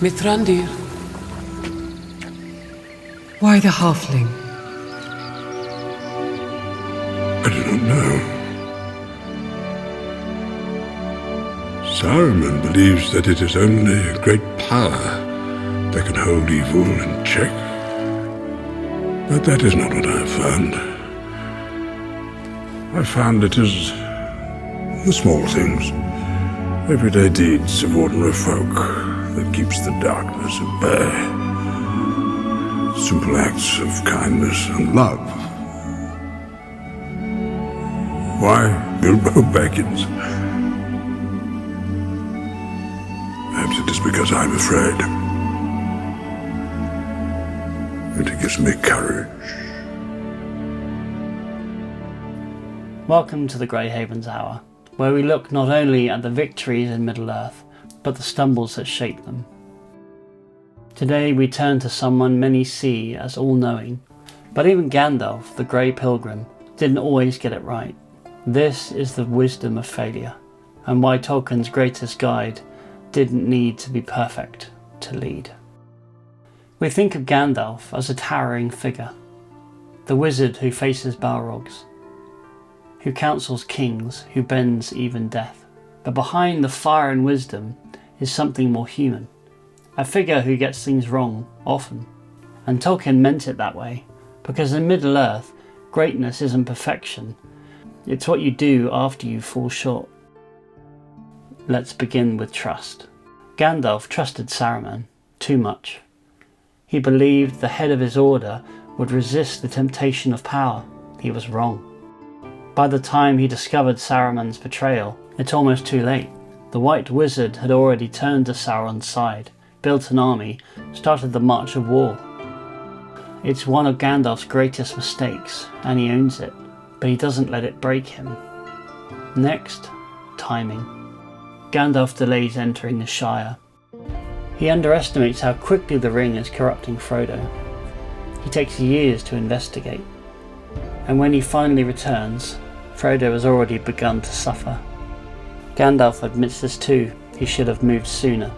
Mithrandir. Why the halfling? I do not know. Saruman believes that it is only a great power that can hold evil in check. But that is not what I have found. I found it is the small things, everyday deeds of ordinary folk that keeps the darkness at bay. Simple acts of kindness and love. Why Bilbo Baggins? Perhaps it is because I'm afraid. It gives me courage. Welcome to the Grey Havens Hour, where we look not only at the victories in Middle-earth, but the stumbles that shape them. Today we turn to someone many see as all-knowing, but even Gandalf, the Grey Pilgrim, didn't always get it right. This is the wisdom of failure, and why Tolkien's greatest guide didn't need to be perfect to lead. We think of Gandalf as a towering figure, the wizard who faces Balrogs, who counsels kings, who bends even death. But behind the fire and wisdom is something more human, a figure who gets things wrong often. And Tolkien meant it that way, because in Middle-earth, greatness isn't perfection, it's what you do after you fall short. Let's begin with trust. Gandalf trusted Saruman too much. He believed the head of his order would resist the temptation of power. He was wrong. By the time he discovered Saruman's betrayal, it's almost too late. The White Wizard had already turned to Sauron's side, built an army, started the March of War. It's one of Gandalf's greatest mistakes, and he owns it, but he doesn't let it break him. Next, timing. Gandalf delays entering the Shire. He underestimates how quickly the ring is corrupting Frodo. He takes years to investigate, and when he finally returns, Frodo has already begun to suffer. Gandalf admits this too, he should have moved sooner.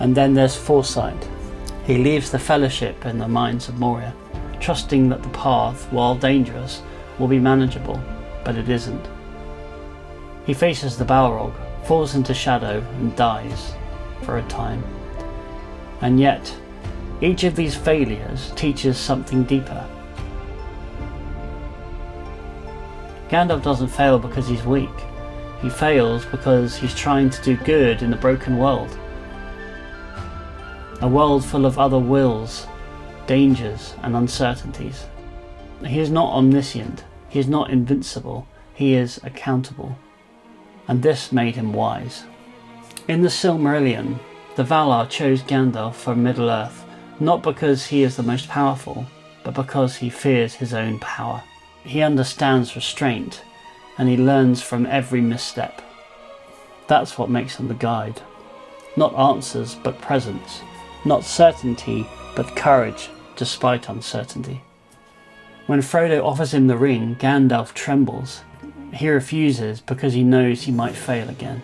And then there's foresight. He leaves the Fellowship in the Mines of Moria, trusting that the path, while dangerous, will be manageable, but it isn't. He faces the Balrog, falls into shadow and dies, for a time. And yet, each of these failures teaches something deeper. Gandalf doesn't fail because he's weak. He fails because he's trying to do good in a broken world. A world full of other wills, dangers and uncertainties. He is not omniscient, he is not invincible, he is accountable. And this made him wise. In the Silmarillion, the Valar chose Gandalf for Middle-earth, not because he is the most powerful, but because he fears his own power. He understands restraint, and he learns from every misstep. That's what makes him the guide. Not answers, but presence. Not certainty, but courage, despite uncertainty. When Frodo offers him the ring, Gandalf trembles. He refuses because he knows he might fail again.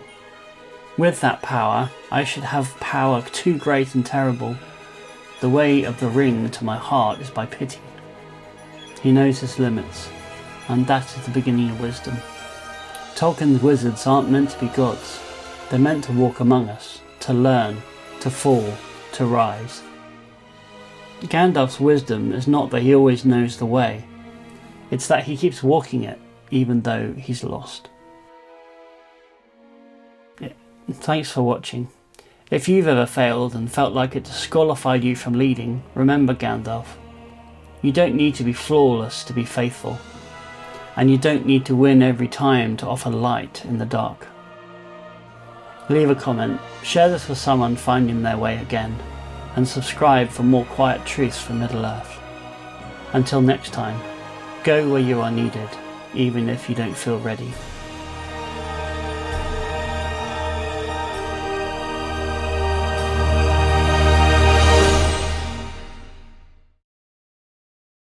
With that power, I should have power too great and terrible. The way of the ring to my heart is by pity. He knows his limits, and that is the beginning of wisdom. Tolkien's wizards aren't meant to be gods. They're meant to walk among us, to learn, to fall, to rise. Gandalf's wisdom is not that he always knows the way. It's that he keeps walking it, even though he's lost. Thanks for watching. If you've ever failed and felt like it disqualified you from leading, remember Gandalf. You don't need to be flawless to be faithful, and you don't need to win every time to offer light in the dark. Leave a comment, share this with someone finding their way again, and subscribe for more quiet truths from Middle-earth. Until next time, go where you are needed, even if you don't feel ready.